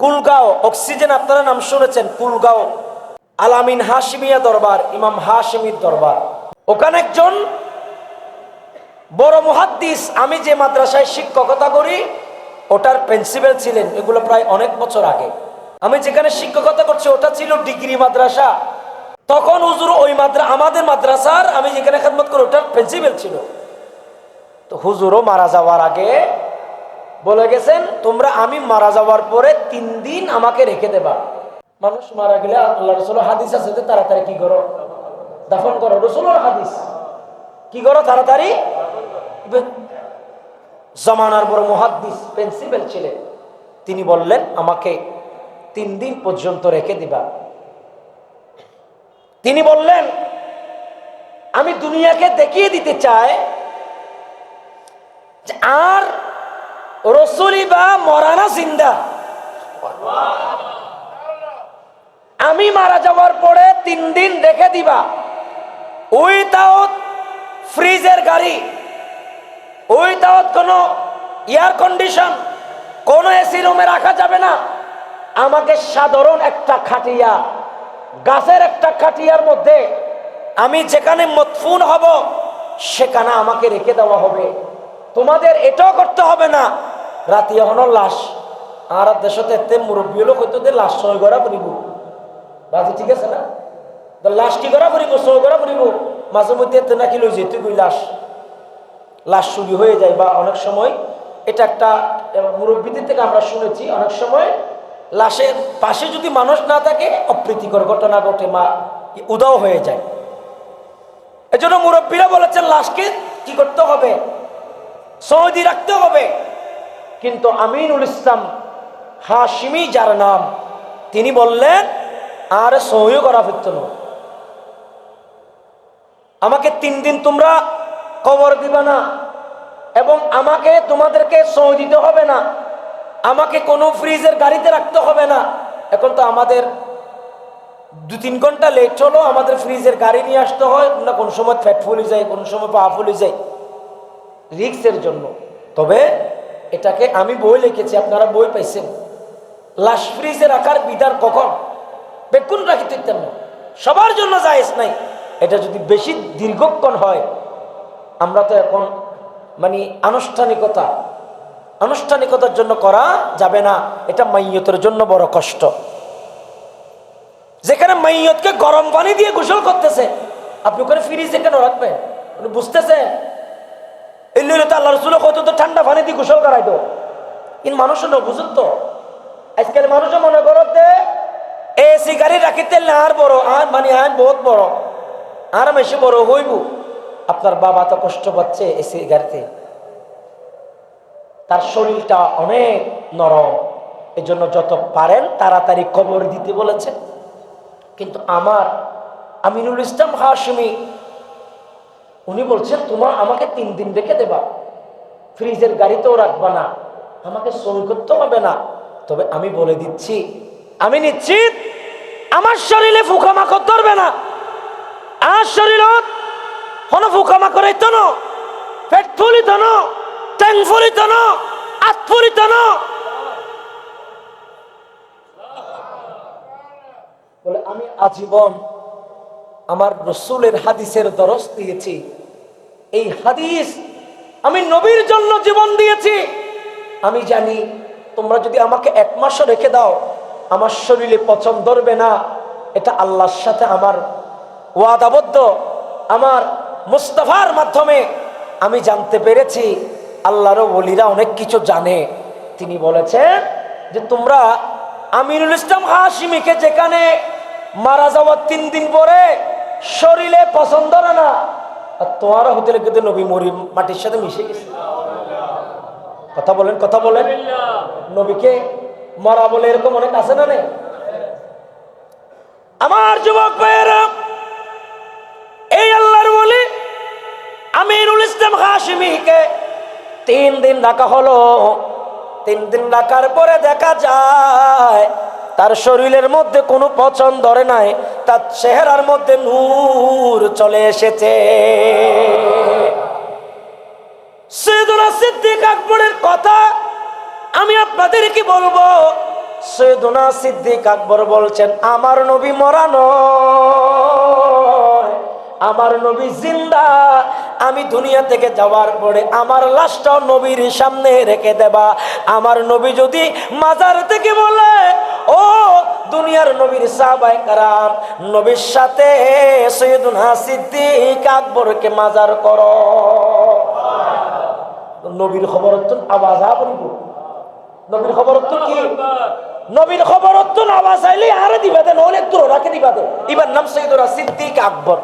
Kulgaon oxygen, আপনারা নাম শুনেছেন, কুলগাঁও আলামিন হাশিমিয়া দরবার, ইমাম হাশিমির দরবার। ওখানে একজন বড় মুহাদ্দিস, আমি যে মাদ্রাসায় শিক্ষকতা করি ওটার প্রিন্সিপাল ছিলেন। এগুলো প্রায় অনেক বছর আগে। আমি যেখানে শিক্ষকতা করছি ওটা ছিল ডিগ্রি মাদ্রাসা। তখন হুজুর ওই আমাদের মাদ্রাসার, আমি যেখানে খেদমত করি ওটার প্রিন্সিপাল ছিল। তো হুজুরও মারা যাওয়ার আগে বলে গেছেন, তোমরা আমি মারা যাওয়ার পরে 3 দিন আমাকে রেখে দেবা। মানুষ মারা গেলে আল্লাহ রাসূলের হাদিস আছে যে তাড়াতাড়ি কি করো, দাফন করো। রাসূলের হাদিস কি করো, তাড়াতাড়ি। জামানার বড় মুহাদ্দিস প্রিন্সিপাল ছিলেন, তিনি বললেন আমাকে 3 দিন পর্যন্ত রেখে দিবা। তিনি বললেন আমি দুনিয়াকে দেখিয়ে দিতে চাই যে আর রসুলই বা মরানা জিন্দা। আমি মারা যাওয়ার পরে 3 দিন রেখে দিবা, উইথাউট ফ্রিজের গাড়ি, উইথাউট কোনো এয়ার কন্ডিশন, কোনো এসি রুমে রাখা যাবে না। আমাকে সাধারণ একটা খাটিয়া, গাছের একটা খাটিয়ার মধ্যে আমি যেখানে মদফুন হব সেখানে আমাকে রেখে দেওয়া হবে। তোমাদের এটাও করতে হবে না রাতি এখনো লাশ, আর দেশতে এতে মুরব্বী লোক হইতো যে লাশ সই করা করিব, রাজি ঠিক আছে না? তো লাশ কি করা করিব, সই করা করিব। মাঝে মধ্যে এতে নাকি লই যেতে কই লাশ চুরি হয়ে যায়, বা অনেক সময় এটা একটা মুরব্বীদের থেকে আমরা শুনেছি, অনেক সময় লাশের পাশে যদি মানুষ না থাকে অপ্রীতিকর ঘটনা ঘটে, মা উদাও হয়ে যায়। এজন্য মুরব্বীরা বলেছেন লাশকে কি করতে হবে, সৌদি রাখতে হবে। কিন্তু আমিনুল ইসলাম হাশিমি যার নাম, তিনি বললেন আর সহিও করা ফিরত না, আমাকে 3 দিন তোমরা কবর দিবা না, এবং আমাকে তোমাদেরকে সই দিতে হবে না, আমাকে কোনো ফ্রিজের গাড়িতে রাখতে হবে না। এখন তো আমাদের 2-3 ঘন্টা লেট হলো আমাদের ফ্রিজের গাড়ি নিয়ে আসতে হয় না, কোন সময় ফ্যাট ফুলে যায়, কোন সময় পা ফুলে যায়, রিক্সের জন্য। তবে এটাকে আমি বই লিখেছি, আপনারা বই পাইছেন, লাশ ফ্রিজে রাখার বিধান কখন বেকুন রাখিতে না, সবার জন্য জায়েজ নাই। এটা যদি বেশি দীর্ঘক্ষণ হয়, আমরা তো এখন মানে আনুষ্ঠানিকতার জন্য করা যাবে না, এটা মাইয়তের জন্য বড় কষ্ট। যেখানে মাইয়তকে গরম পানি দিয়ে গোসল করতেছে, আপনি ওখানে ফ্রিজে কেন রাখবেন? আপনি বুঝতেছেন? এই লইলে তো আল্লাহ রাসূল কত তো ঠান্ডা পানি দিয়ে গোসল করাই তো, কিন্তু মানুষ না বুঝুন তো। আজকাল মানুষ মনে করো যে এসি গাড়ি রাখিতে আর বড়, আর মানে আর বহুত বড়, আর বেশি বড় হইব। আপনার বাবা তো কষ্ট পাচ্ছে এসি গাড়িতে, তার শরীরটা অনেক নরম, এই জন্য যত পারেন তাড়াতাড়ি কবর দিতে বলেছেন। কিন্তু আমার আমিনুল ইসলাম হাশিমি উনি বলছেন তোমার আমাকে 3 দিন রেখে দেবা, ফ্রিজের গাড়িতেও রাখবা না, আমাকে সই করতে হবে না। তবে আমি বলে দিচ্ছি, আমি নিশ্চিত আমার শরীরে ফুকামাকড় ধরবে না, আর শরীরত কোনো ফুকামাকড় হইতো না, পেট ফুলিত না, ট্যাং ফুলিত না, আত ফুলিত না। বলে আমি আজীবন আমার রাসূলের হাদিসের দরস দিয়েছি, এই হাদিস আমি নবীর জন্য জীবন দিয়েছি। আমি জানি তোমরা যদি আমাকে 1 মাসও রেখে দাও আমার শরীরে পচন ধরবে না, এটা আল্লাহর সাথে আমার ওয়াদাবদ্ধ। আমার মুস্তাফার মাধ্যমে আমি জানতে পেরেছি, আল্লাহর ওলিরা অনেক কিছু জানে। তিনি বলেছেন যে তোমরা আমিনুল ইসলাম হাশিমিকে যেখানে মারা যাওয়ার 3 দিন পরে শরীরে পছন্দ না, আর তোমার হোটেলে কিন্তু নবী মরি মাটির সাথে মিশে গেছে। কথা বলেন, কথা বলেন। নবীকে মরা বলে এরকম অনেক আছে না? নেই? আমার যুবক ভাইয়েরা, এই আল্লাহর ওলি আমিনুল ইসলাম হাশিমিকে 3 দিন রাখা হলো। 3 দিন রাখার পরে দেখা যায় তার শরীরের মধ্যে কোনো পচন ধরে নাই, তার চেহারার মধ্যে নূর চলে এসেছে। সাইয়েদুনা সিদ্দিক আকবরের কথা আমি আপনাদেরকে বলবো। সৈয়দনা সিদ্দিক আকবর বলছেন, আমার নবী মরা নয়, আমার নবী জিন্দা। আমি দুনিয়া থেকে যাওয়ার পরে আমার লাশটাও নবীর সামনে রেখে দেবা। আমার নবী যদি মাজার থেকে বলে, ও দুনিয়ার নবীর সাহাবায়ে কেরাম, নবীর সাথে সৈয়দনা সিদ্দিক আকবরকে মাজার করো। নবীর খবর হচ্ছেন আওয়াজ আপনি, নবীর খবর হচ্ছেন কি? নবীর খবর হচ্ছেন আওয়াজ আইলে আরে দিবা দেন, অনেক দূর রাখে দিবা দেন। এবার নাম সৈয়দনা সিদ্দিক আকবর।